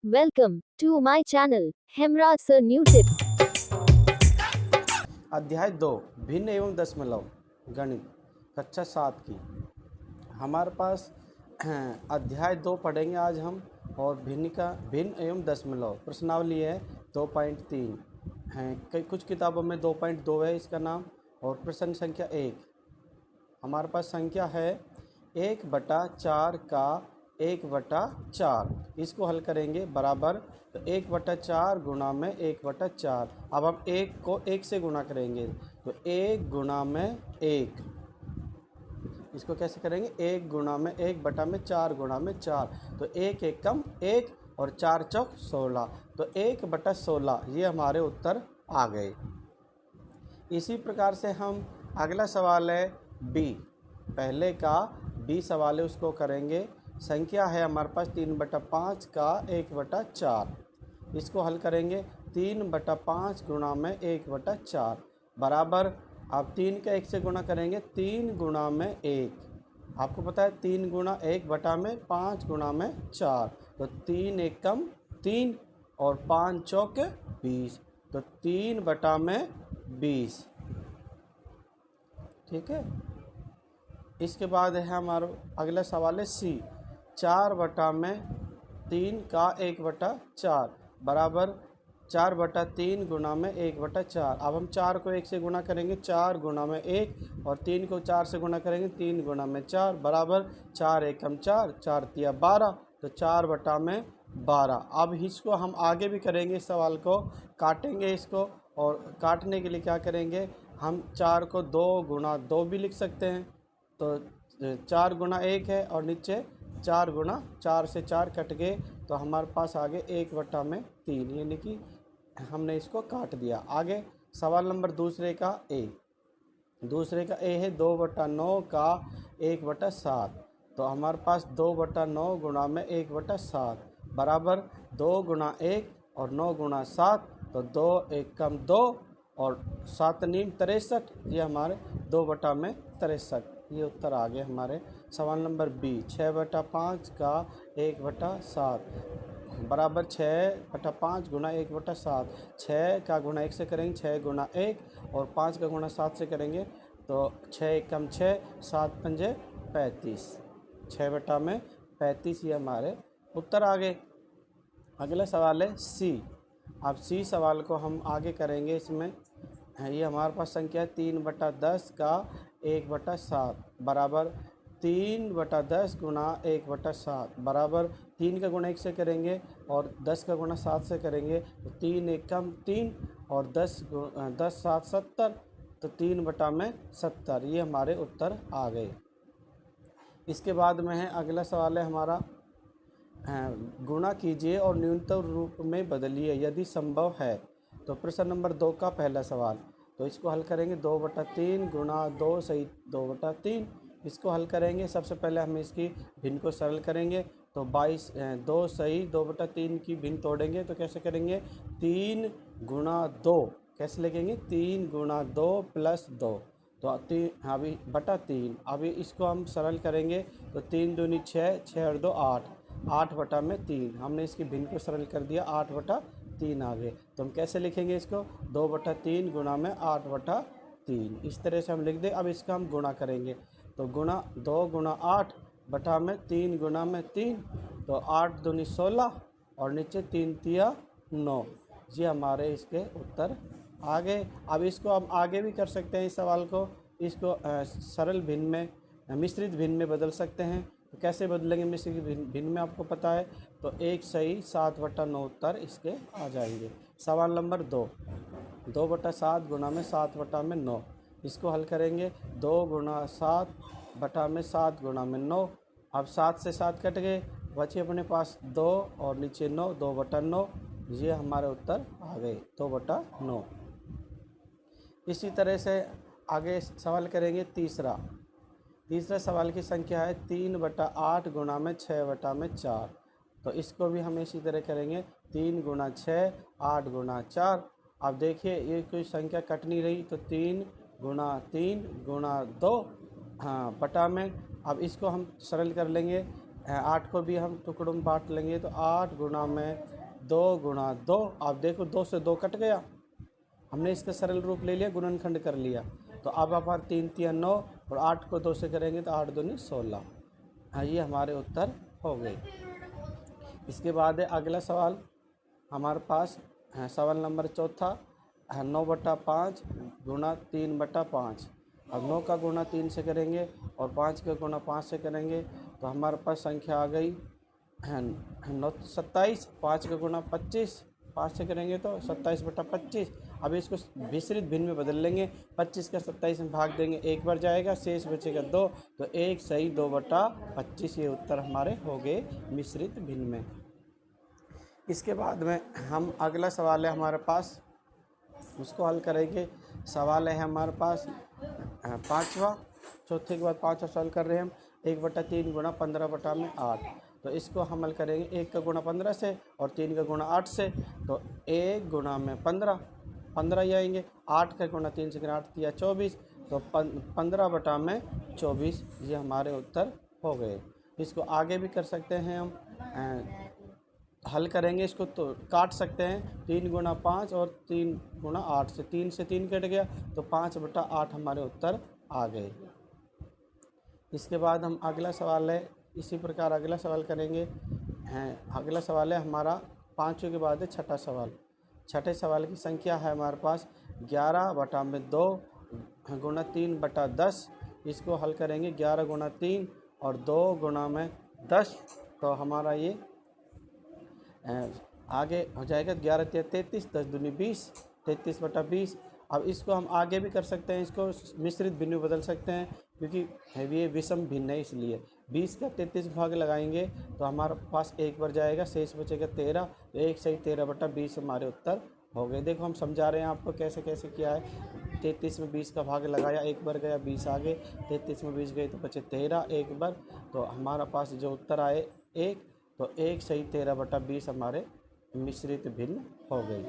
Welcome to my channel, Hemra Sir New Tips. अध्याय 2 भिन्न एवं दशमलव गणित कक्षा 7 की हमारे पास अध्याय 2 पढ़ेंगे आज हम। और भिन्न एवं दशमलव प्रश्नावली है 2.3 हैं। कई कुछ किताबों में 2.2 है इसका नाम। और प्रश्न संख्या 1 हमारे पास संख्या है 1/4 का 1/4। इसको हल करेंगे बराबर। तो 1/4 गुणा में 1/4। अब हम 1 को 1 से गुणा करेंगे तो 1 गुणा में 1। इसको कैसे करेंगे? 1 गुणा में 1/4 गुणा में 4। तो 1 एकम 1 और 4 चौक 16। तो 1/16 ये हमारे उत्तर आ गए। इसी प्रकार से हम अगला सवाल है बी। पहले का बी सवाल है उसको करेंगे। संख्या है हमारे पास 3/5 का 1/4। इसको हल करेंगे 3/5 गुणा में 1/4 बराबर। अब 3 का 1 से गुणा करेंगे 3 गुणा में 1। आपको पता है 3 गुणा 1/5 गुणा में 4। तो 3 एकम 3 और 5 चौक 20। तो 3/20। ठीक है। इसके बाद है हमारा अगला सवाल है सी। 4/3 का 1/4 बराबर 4/3 गुणा में 1/4। अब हम 4 को 1 से गुणा करेंगे 4 गुणा में 1 और 3 को 4 से गुणा करेंगे 3 गुणा में 4 बराबर 4 एकम 4 4 तिया 12। तो 4/12। अब इसको हम आगे भी करेंगे। इस सवाल को काटेंगे इसको। और काटने के लिए क्या करेंगे? हम 4 को 2 गुणा 2 भी लिख सकते हैं। तो 4 गुणा 1 है और नीचे 4 गुणा 4 से 4 कट गए। तो हमारे पास आगे 1/3 यानी कि हमने इसको काट दिया। आगे सवाल नंबर दूसरे का ए है 2/9 का 1/7। तो हमारे पास 2/9 गुणा में 1/7 बराबर 2 गुणा 1 और 9 गुणा 7। तो 2 एकम 2 और 7 नीम 63। ये हमारे 2/63 ये उत्तर आ गए हमारे। सवाल नंबर बी 6/5 का 1/7 बराबर 6/5 गुणा 1/7। 6 का गुणा 1 से करेंगे 6 गुणा 1 और 5 का गुणा 7 से करेंगे तो 6 एकम 6 7 पंजे 35। 6/35 ये हमारे उत्तर आ गए। अगला सवाल है सी। अब सी सवाल को हम आगे करेंगे। इसमें ये हमारे पास संख्या है 3/10 का 1/7 बराबर 3/10 गुणा 1/7 बराबर 3 का गुणा 1 से करेंगे और 10 का गुणा 7 से करेंगे तो 3 एकम 3 और 10 7 70। तो 3/70 ये हमारे उत्तर आ गए। इसके बाद में है अगला सवाल है हमारा गुणा कीजिए और न्यूनतम रूप में बदलिए यदि संभव है। तो प्रश्न नंबर 2 का पहला सवाल। तो इसको हल करेंगे 2/3 गुणा 2 सही 2/3। इसको हल करेंगे। सबसे पहले हम इसकी भिन्न को सरल करेंगे। तो 22 2 सही 2/3 की भिन्न तोड़ेंगे तो कैसे करेंगे? 3 गुणा 2 कैसे लिखेंगे? 3 गुणा 2 प्लस 2। तो 3 अभी बटा 3। अभी इसको हम सरल करेंगे तो 3 दूनी 6 6 और 2 8 8/3। हमने इसकी भिन्न को सरल कर दिया 8/3 आ गए। तो हम कैसे लिखेंगे इसको? 2/3 गुणा में 8/3 इस तरह से हम लिख दें। अब इसका हम गुणा करेंगे तो गुणा 2 गुणा 8 बटा में 3 गुणा में 3। तो 8 दूनी 16 और नीचे 3 तिया 9। ये हमारे इसके उत्तर आ गए। अब इसको हम आगे भी कर सकते हैं। इस सवाल को इसको सरल भिन्न में मिश्रित भिन्न में बदल सकते हैं। तो कैसे बदलेंगे मिश्रित भिन्न में आपको पता है। तो 1 सही 7/9 उत्तर इसके आ जाएंगे। सवाल नंबर 2/7 गुणा में 7/9। इसको हल करेंगे 2 गुणा 7 बटा में 7 गुणा में 9। अब 7 से 7 कट गए बचे अपने पास 2 और नीचे 9 2/9। ये हमारे उत्तर आ गए 2/9। इसी तरह से आगे सवाल करेंगे तीसरा सवाल की संख्या है 3/8 गुणा में 6/4। तो इसको भी हम इसी तरह करेंगे 3 गुणा 6 8 गुणा 4। अब देखिए ये कोई संख्या कट नहीं रही तो 3 गुणा 3 गुणा 2 हाँ बटा में। अब इसको हम सरल कर लेंगे 8 को भी हम टुकड़ों में बांट लेंगे तो 8 गुणा में 2 गुणा 2। आप देखो 2 से 2 कट गया, हमने इसका सरल रूप ले लिया, गुणनखंड कर लिया। तो अब हमारे 3 3 9 और 8 को 2 से करेंगे तो 8 दूनी 16। हाँ, ये हमारे उत्तर हो गए। इसके बाद है अगला सवाल हमारे पास है, सवाल नंबर चौथा है 9/5 गुणा 3/5। अब 9 का गुणा 3 से करेंगे और 5 का गुणा 5 से करेंगे तो हमारे पास संख्या आ गई है 9 27। 5 का गुणा 25, 5 से करेंगे तो 27/25। अब इसको विस्तृत भिन्न में बदल लेंगे, 25 का 27 में भाग देंगे, एक बार जाएगा, शेष बचेगा 2, तो 1 सही 2/25। ये उत्तर हमारे हो गए मिश्रित भिन्न में। इसके बाद में हम अगला सवाल है हमारे पास, उसको हल करेंगे। सवाल है हमारे पास पाँचवा, चौथे के बाद पाँचवा सवाल कर रहे हैं हम। 1/3 गुणा 15/8। तो इसको हम हल करेंगे 1 का गुणा 15 से और 3 का गुणा 8 से। तो 1 गुणा में 15 ही आएंगे। 8 का गुणा 3 से 8 दिया 24, तो 15/24 ये हमारे उत्तर हो गए। इसको आगे भी कर सकते हैं हम, हल करेंगे इसको तो काट सकते हैं। 3 गुणा 5 और 3 गुणा 8 से 3 से 3 कट गया, तो 5/8 हमारे उत्तर आ गए। इसके बाद हम अगला सवाल है, इसी प्रकार अगला सवाल करेंगे। अगला सवाल है हमारा पाँचों के बाद है छठा सवाल। छठे सवाल की संख्या है हमारे पास 11/2 गुणा 3/10। इसको हल करेंगे 11 गुणा 3 और 2 गुणा में 10। तो हमारा ये आगे हो जाएगा 11 × 33, 10 दूनी 20, 33/20। अब इसको हम आगे भी कर सकते हैं, इसको मिश्रित भिन्न में बदल सकते हैं क्योंकि ये विषम भिन्न है, इसलिए 20 का 33 भाग लगाएंगे तो हमारे पास एक बार जाएगा, शेष बचेगा 13। तो 1 सही 13/20 हमारे उत्तर हो गए। देखो हम समझा रहे हैं आपको कैसे कैसे किया है। 33 में 20 का भाग लगाया, एक बार गया 20 आगे, 33 में 20 गए तो बचे 13 एक बार। तो हमारा पास जो उत्तर आए 1, तो 1 सही 13/20 हमारे मिश्रित भिन्न हो गई।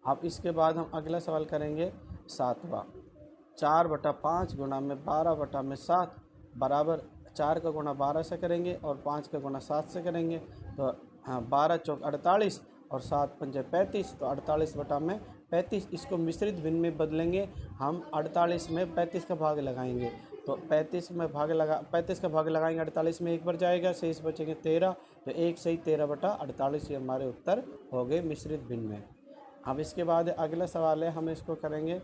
अब इसके बाद हम अगला सवाल करेंगे सातवां। 4/5 गुणा में 12/7 बराबर 4 का गुणा 12 से करेंगे और 5 का गुणा 7 से करेंगे। तो 12 चौक 48 और 7 पंजे 35, तो 48/35। इसको मिश्रित भिन्न में बदलेंगे हम। 48 में 35 का भाग लगाएंगे, तो 35 का भाग लगाएंगे 48 में, एक बार जाएगा, शेष बचेंगे 13। तो 1 सही 13/48 ये हमारे उत्तर हो गए मिश्रित भिन्न में। अब इसके बाद अगला सवाल है, हम इसको करेंगे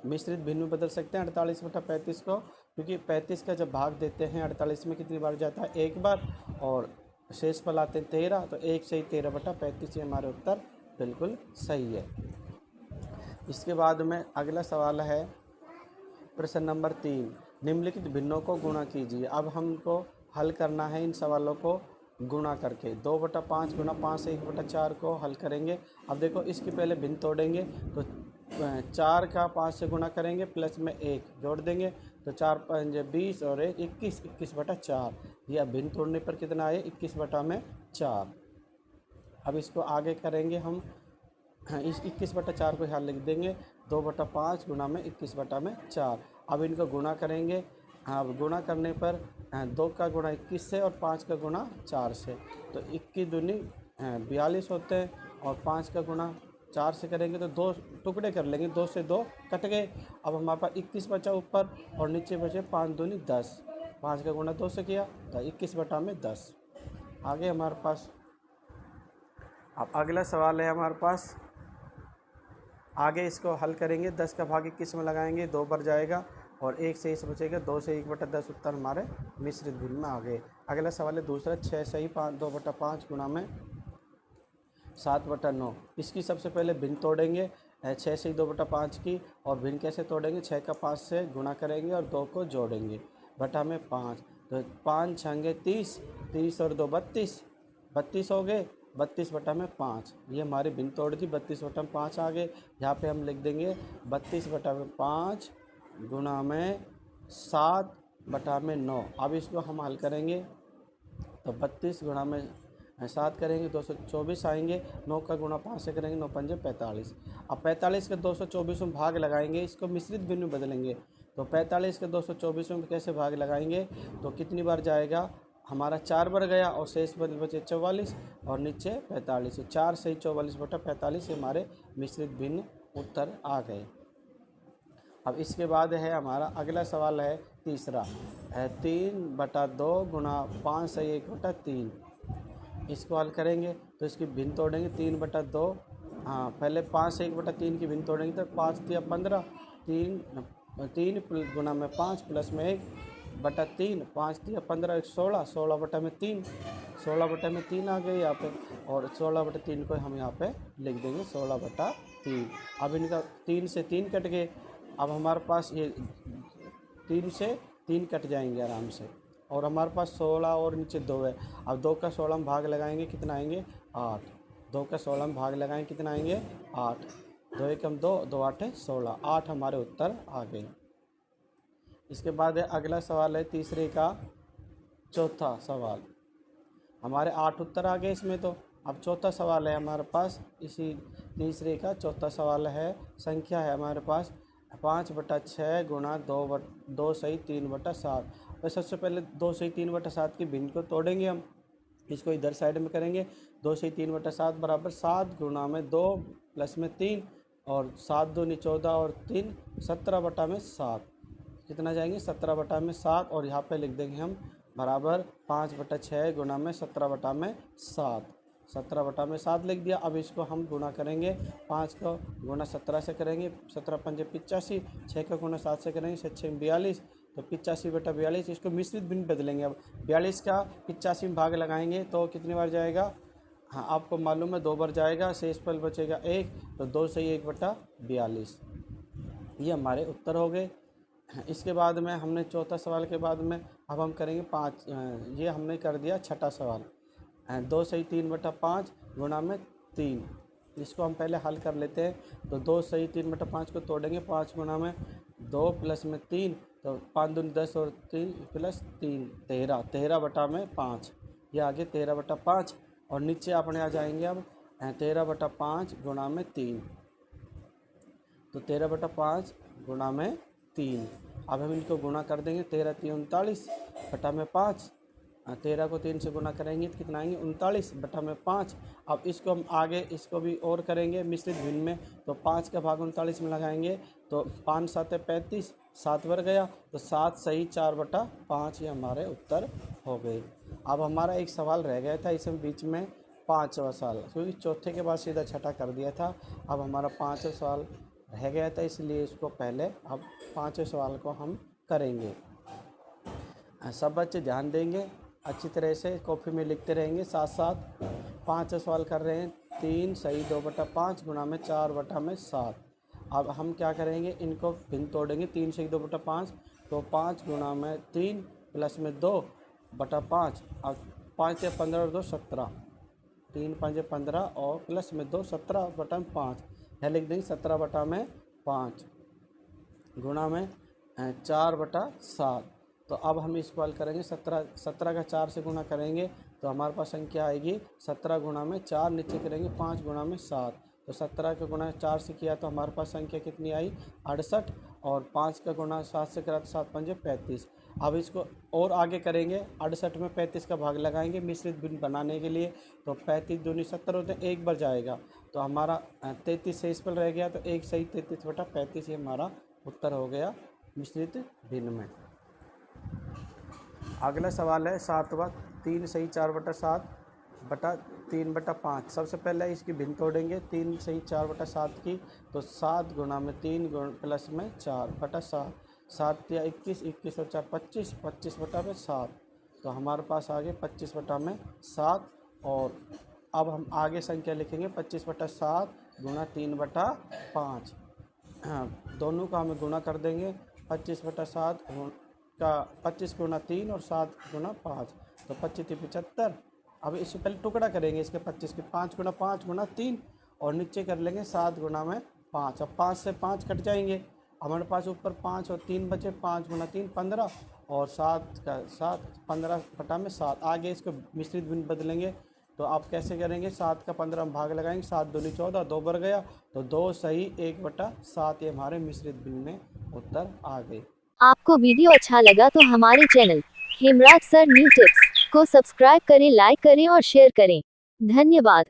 मिश्रित भिन्न में बदल सकते हैं 48/35 को, क्योंकि 35 का जब भाग देते हैं 48 में कितनी बार जाता है, एक बार, और शेष पर लाते हैं 13। तो 1 सही 13/35 ये हमारे उत्तर बिल्कुल सही है। इसके बाद में अगला सवाल है प्रश्न नंबर 3, निम्नलिखित भिन्नों को गुणा कीजिए। अब हमको हल करना है इन सवालों को गुणा करके। 2/5 गुणा 5 से 1/4 को हल करेंगे। अब देखो इसके पहले भिन्न तोड़ेंगे, तो 4 का 5 से गुणा करेंगे, प्लस में 1 जोड़ देंगे, तो 4 पंजे 20 और 1 21, 21/4। यह भिन्न तोड़ने पर कितना आए 21/4। अब इसको आगे करेंगे हम, इस 21/4 को यहाँ लिख देंगे। 2/5 गुणा में 21/4। अब इनको गुणा करेंगे। अब गुणा करने पर 2 का गुणा 21 से और 5 का गुणा 4 से, तो 21 दूनी 42 होते हैं, और 5 का गुणा 4 से करेंगे तो 2 टुकड़े कर लेंगे, 2 से 2 कट गए। अब हमारे पास 21 बचा ऊपर और नीचे बचे 5 दूनी 10। 5 का गुणा 2 से किया तो 21/10 आगे हमारे पास। अब अगला सवाल है हमारे पास, आगे इसको हल करेंगे। 10 का भाग 21 में लगाएंगे, 2 बार जाएगा और 1 से इस बचेगा, 2 से 1/10 उत्तर हमारे मिश्रित भिन्न में आ गए। अगला सवाल है दूसरा, 6 सही 2/5 गुणा में 7/9। इसकी सबसे पहले भिन्न तोड़ेंगे 6 से 2/5 की, और भिन्न कैसे तोड़ेंगे, 6 का 5 से गुणा करेंगे और 2 को जोड़ेंगे, बटा में 5। तो 5 छंगे 30, 30 और 2 32, 32 हो गए, 32/5 ये हमारी भिन्न तोड़ दी। 32/5 आ गए। यहाँ पे हम लिख देंगे 32/5 गुणा में 7/9। अब इसको हम हल करेंगे, तो 32 गुणा में 7 करेंगे 224 आएंगे। 9 का गुणा 5 से करेंगे, 9 पंजे 45। अब 45 का 224 में भाग लगाएंगे, इसको मिश्रित भिन्न में बदलेंगे। तो 45 के 224 में कैसे भाग लगाएंगे, तो कितनी बार जाएगा, हमारा 4 बार गया और शेष बचे 44 और नीचे 45। तो 4 सही 44/45 हमारे मिश्रित भिन्न उत्तर आ गए। अब इसके बाद है हमारा अगला सवाल है तीसरा है 3/2 गुणा 5 सही 1/3। इसको हल करेंगे तो इसकी भिन्न तोड़ेंगे 3/2। हाँ, पहले 5 से 1/3 की भिन्न तोड़ेंगे तो 5 तिया 15, 3 गुणा में 5 प्लस में 1/3, 5 तिया 15, 16, 16/3, 16/3 आ गई यहाँ पे। और 16/3 को हम यहाँ पे लिख देंगे 16/3। अब इनका 3 से 3 कट गए। अब हमारे पास ये 3 से 3 कट जाएंगे आराम से और हमारे पास 16 और नीचे 2 है। अब 2 का 16 में भाग लगाएंगे कितना आएंगे 8। 2 का 16 में भाग लगाएंगे कितना आएंगे 8। 2 एकम 2, 2 8 16, 8 हमारे उत्तर आ गए। इसके बाद है अगला सवाल है तीसरे का चौथा सवाल। हमारे 8 उत्तर आ गए इसमें। तो अब चौथा सवाल है हमारे पास, इसी तीसरे का चौथा सवाल है। संख्या है हमारे पास 5/6 गुणा 2 सही 3/7। तो सबसे पहले 2 सही 3/7 की भिन्न को तोड़ेंगे हम। इसको इधर साइड में करेंगे। 2 सही 3/7 बराबर 7 गुणा में 2 प्लस में 3 और 7 दूनी 14 और 3 17/7। कितना जाएंगे 17/7 और यहाँ पे लिख देंगे हम बराबर 5/6 गुणा में 17/7। 17/7 लिख दिया। अब इसको हम गुणा करेंगे। 5 को गुणा 17 से करेंगे 17 पंजे 85, 6 का गुणा 7 से करेंगे 6 6 42, तो 85/42। इसको मिश्रित भिन्न बदलेंगे। अब 42 का 85 में भाग लगाएंगे तो कितनी बार जाएगा, हाँ आपको मालूम है 2 बार जाएगा, शेष फल बचेगा 1, तो 2 से 1/42। ये हमारे उत्तर हो गए। इसके बाद में हमने चौथा सवाल के बाद में अब हम करेंगे 5, ये हमने कर दिया छठा सवाल। 2 सही 3/5 गुणा में 3। इसको हम पहले हल कर लेते हैं। तो 2 सही 3/5 को तोड़ेंगे। 5 गुणा में 2 प्लस में 3, तो 5 दूनी 10 और 3 प्लस 3 13, 13/5। ये आगे 13/5 और नीचे अपने आ जाएंगे अब 13/5 गुणा में 3। तो 13/5 गुणा में 3। अब हम इनको गुणा कर देंगे। 13 3 39/5। 13 को 3 से गुणा करेंगे तो कितना आएंगे 39/5। अब इसको हम आगे इसको भी और करेंगे मिश्रित भिन्न में। तो 5 का भाग 39 में लगाएंगे तो 5 7 35, 7 बार गया, तो 7 सही 4/5 ये हमारे उत्तर हो गए। अब हमारा एक सवाल रह गया था इसमें बीच में, पाँचवा सवाल, क्योंकि चौथे के बाद सीधा छठा कर दिया था। अब हमारा पाँचवा सवाल रह गया था, इसलिए इसको पहले अब पाँचवें सवाल को हम करेंगे। सब बच्चे ध्यान देंगे, अच्छी तरह से कॉपी में लिखते रहेंगे साथ साथ। पाँचवें सवाल कर रहे हैं 3 सही 2/5 गुणा में 4/7। अब हम क्या करेंगे, इनको भिन्न तोड़ेंगे। 3 सही 2/5, तो 5 गुणा में 3 प्लस में 2/5। अब 5 से 15 और 2 17, 3 5 15 और प्लस में 2 17/5। यह लिख देंगे 17/5 गुणा में 4/7। तो अब हम इसको हल करेंगे। 17 का 4 से गुणा करेंगे तो हमारे पास संख्या आएगी 17 गुणा में 4, नीचे करेंगे 5 गुणा में 7। तो 17 का गुणा 4 से किया तो हमारे पास संख्या कितनी आई 68, और 5 का गुणा 7 से करा तो 7 पंजे 35। अब इसको और आगे करेंगे। 68 में 35 का भाग लगाएंगे मिश्रित भिन्न बनाने के लिए। तो 35 दूनी 70 होते हैं, एक बार जाएगा, तो हमारा 33 शेष फल रह गया। तो 1 सही 33/35 ये हमारा उत्तर हो गया मिश्रित भिन्न में। अगला सवाल है सातवां, 3 सही 4/7/3/5। सबसे पहले इसकी भिन्न तोड़ेंगे। 3 सही 4/7 की, तो 7 गुणा में 3 प्लस में 4/7। 7 या 21, 21 और 4 25, 25/7। तो हमारे पास आगे 25/7। और अब हम आगे संख्या लिखेंगे 25/7 गुणा 3/5। दोनों का हमें गुणा कर देंगे। 25/7 का 25 गुणा 3 और 7 गुणा 5, तो 25 75। अब इससे पहले टुकड़ा करेंगे इसके 25 के। 5 गुणा 5 गुणा 3 और नीचे कर लेंगे 7 गुणा में 5। अब 5 से 5 कट जाएंगे। हमारे पास ऊपर 5 और 3 बचे। 5 गुणा 3 15 और 7 का 7 15/7। आगे इसको मिश्रित भिन्न बदलेंगे। तो आप कैसे करेंगे, 7 का 15 में भाग लगाएंगे। 7 दूनी 14, 2 बार गया, तो 2 सही 1/7 ये हमारे मिश्रित भिन्न में उत्तर आ गए। आपको वीडियो अच्छा लगा तो हमारे channel Hemraj sir new tips को सब्सक्राइब करें, लाइक करें और शेयर करें। धन्यवाद।